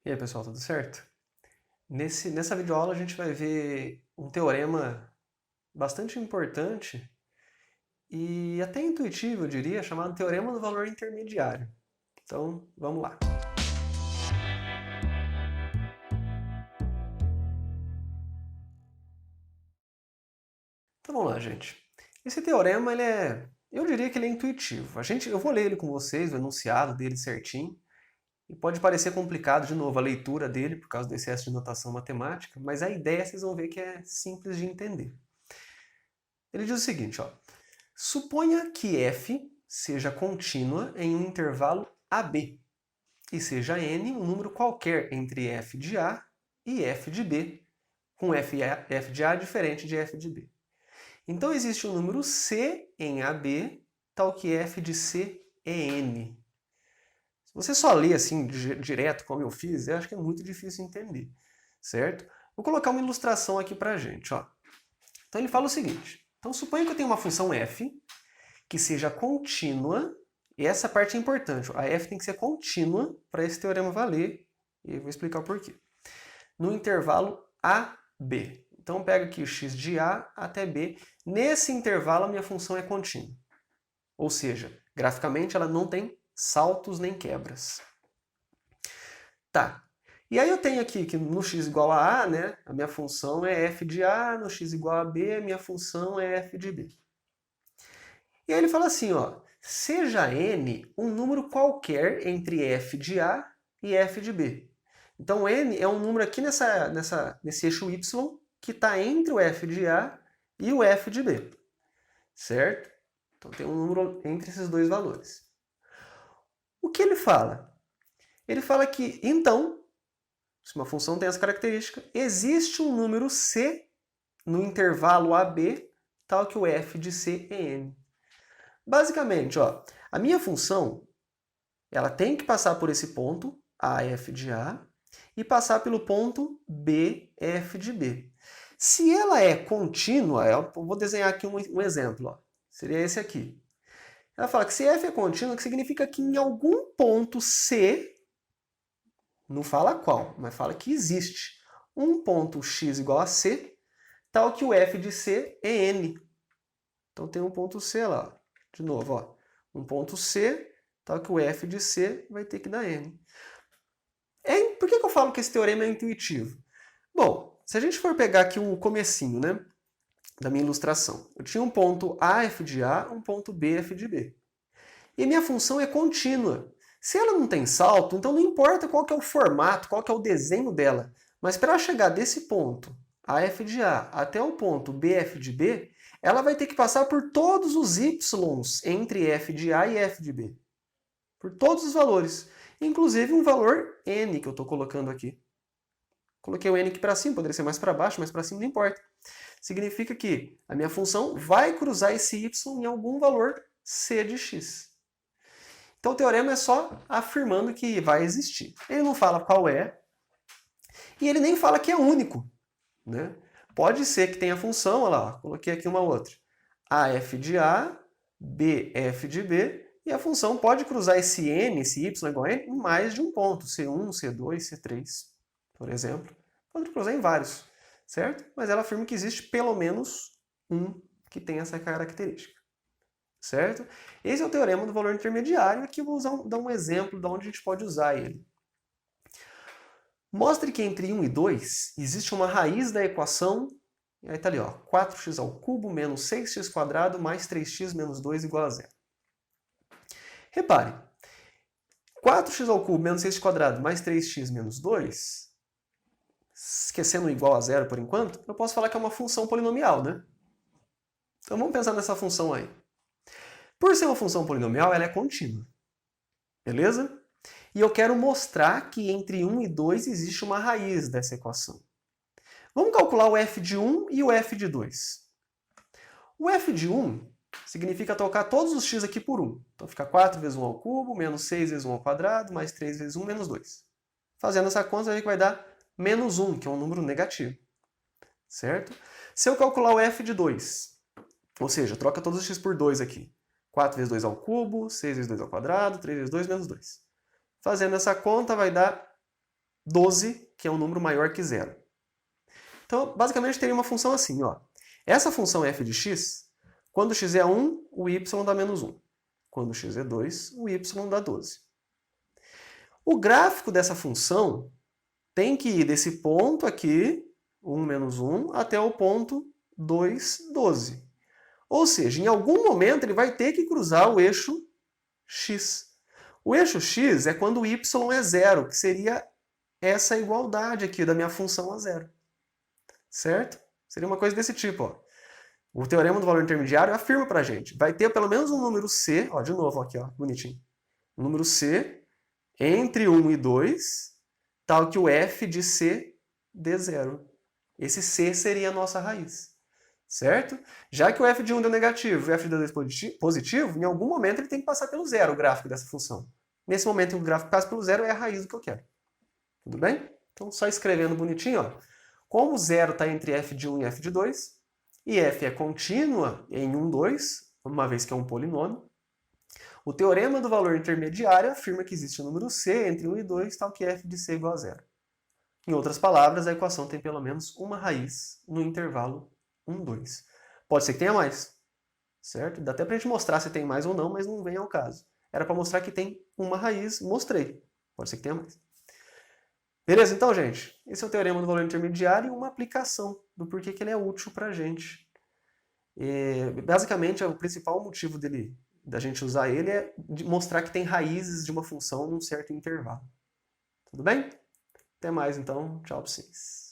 E aí, pessoal, tudo certo? Nessa videoaula a gente vai ver um teorema bastante importante e até intuitivo, eu diria, chamado Teorema do Valor Intermediário. Então, vamos lá. Então, vamos lá, gente. Esse teorema, eu diria que ele é intuitivo. Eu vou ler ele com vocês, o enunciado dele certinho, e pode parecer complicado, de novo, a leitura dele, por causa do excesso de notação matemática, mas a ideia vocês vão ver que é simples de entender. Ele diz o seguinte, ó. Suponha que f seja contínua em um intervalo AB e seja n um número qualquer entre f de A e f de B, com f de A diferente de f de B. Então existe um número C em AB, tal que f de C é n. Se você só lê assim direto, como eu fiz, eu acho que é muito difícil entender, certo? Vou colocar uma ilustração aqui pra gente, ó. Então ele fala o seguinte, então suponha que eu tenho uma função f que seja contínua, e essa parte é importante, a f tem que ser contínua para esse teorema valer, e eu vou explicar o porquê. No intervalo AB. Então pega aqui o x de A até B. Nesse intervalo a minha função é contínua. Ou seja, graficamente ela não tem saltos nem quebras. Tá. E aí eu tenho aqui que no x igual a A, né, a minha função é f de A, no x igual a B, a minha função é f de B. E aí ele fala assim, ó, seja n um número qualquer entre f de A e f de B. Então n é um número aqui nesse eixo y que está entre o f de A e o f de B, certo? Então tem um número entre esses dois valores. O que ele fala? Ele fala que, então, se uma função tem essa característica, existe um número c no intervalo AB, tal que o f de c é n. Basicamente, ó, a minha função ela tem que passar por esse ponto, AF de A, e passar pelo ponto BF de B. Se ela é contínua, eu vou desenhar aqui um exemplo, ó, seria esse aqui. Ela fala que se F é contínua, que significa que em algum ponto C, não fala qual, mas fala que existe um ponto x igual a C, tal que o F de C é N. Então tem um ponto C lá, ó. De novo, ó, um ponto C, tal que o f de C vai ter que dar n. Por que eu falo que esse teorema é intuitivo? Bom, se a gente for pegar aqui um comecinho, né, da minha ilustração, eu tinha um ponto AF de A, um ponto BF de B. E minha função é contínua. Se ela não tem salto, então não importa qual que é o formato, qual que é o desenho dela, mas para chegar desse ponto, AF de A, até o ponto BF de B, ela vai ter que passar por todos os y's entre f de A e f de B. Por todos os valores. Inclusive um valor n que eu estou colocando aqui. Coloquei o n aqui para cima, poderia ser mais para baixo, mas para cima não importa. Significa que a minha função vai cruzar esse y em algum valor c de x. Então o teorema é só afirmando que vai existir. Ele não fala qual é, e ele nem fala que é único, né? Pode ser que tenha função, olha lá, coloquei aqui uma outra. AF de A, BF de B, e a função pode cruzar esse n, esse y igual a n, em mais de um ponto, C1, C2, C3, por exemplo. Pode cruzar em vários, certo? Mas ela afirma que existe pelo menos um que tem essa característica, certo? Esse é o teorema do valor intermediário, aqui eu vou dar um exemplo de onde a gente pode usar ele. Mostre que entre 1 e 2 existe uma raiz da equação, e aí está ali, ó, 4x ao cubo menos 6x² mais 3x menos 2 igual a 0. Repare, 4x ao cubo menos 6² mais 3x menos 2, esquecendo igual a 0 por enquanto, eu posso falar que é uma função polinomial, né? Então vamos pensar nessa função aí. Por ser uma função polinomial, ela é contínua. Beleza? E eu quero mostrar que entre 1 e 2 existe uma raiz dessa equação. Vamos calcular o f de 1 e o f de 2. O f de 1 significa trocar todos os x aqui por 1. Então fica 4 vezes 1 ao cubo, menos 6 vezes 1 ao quadrado, mais 3 vezes 1, menos 2. Fazendo essa conta, a gente vai dar menos 1, que é um número negativo. Certo? Se eu calcular o f de 2, ou seja, troca todos os x por 2 aqui. 4 vezes 2 ao cubo, 6 vezes 2 ao quadrado, 3 vezes 2, menos 2. Fazendo essa conta vai dar 12, que é um número maior que zero. Então, basicamente, teria uma função assim, ó. Essa função f de x, quando x é 1, o y dá menos 1. Quando x é 2, o y dá 12. O gráfico dessa função tem que ir desse ponto aqui, 1 menos 1, até o ponto 2, 12. Ou seja, em algum momento ele vai ter que cruzar o eixo x. O eixo x é quando o y é zero, que seria essa igualdade aqui da minha função a zero. Certo? Seria uma coisa desse tipo, ó. O teorema do valor intermediário afirma pra gente. Vai ter pelo menos um número c, ó, de novo aqui, ó, bonitinho. Um número c entre 1 e 2, tal que o f de c dê zero. Esse c seria a nossa raiz. Certo? Já que o f de 1 deu negativo e o f de 2 positivo, em algum momento ele tem que passar pelo zero o gráfico dessa função. Nesse momento em que o gráfico passa pelo zero, é a raiz do que eu quero. Tudo bem? Então, só escrevendo bonitinho, ó. Como o zero está entre f de 1 e f de 2, e f é contínua em 1, 2, uma vez que é um polinômio, o teorema do valor intermediário afirma que existe um número c entre 1 e 2, tal que f de c é igual a zero. Em outras palavras, a equação tem pelo menos uma raiz no intervalo 1, 2. Pode ser que tenha mais, certo? Dá até para a gente mostrar se tem mais ou não, mas não vem ao caso. Era para mostrar que tem uma raiz, mostrei. Pode ser que tenha mais. Beleza? Então, gente, esse é o teorema do valor intermediário e uma aplicação do porquê que ele é útil para a gente. Basicamente, o principal motivo da gente usar ele é de mostrar que tem raízes de uma função num certo intervalo. Tudo bem? Até mais, então. Tchau para vocês.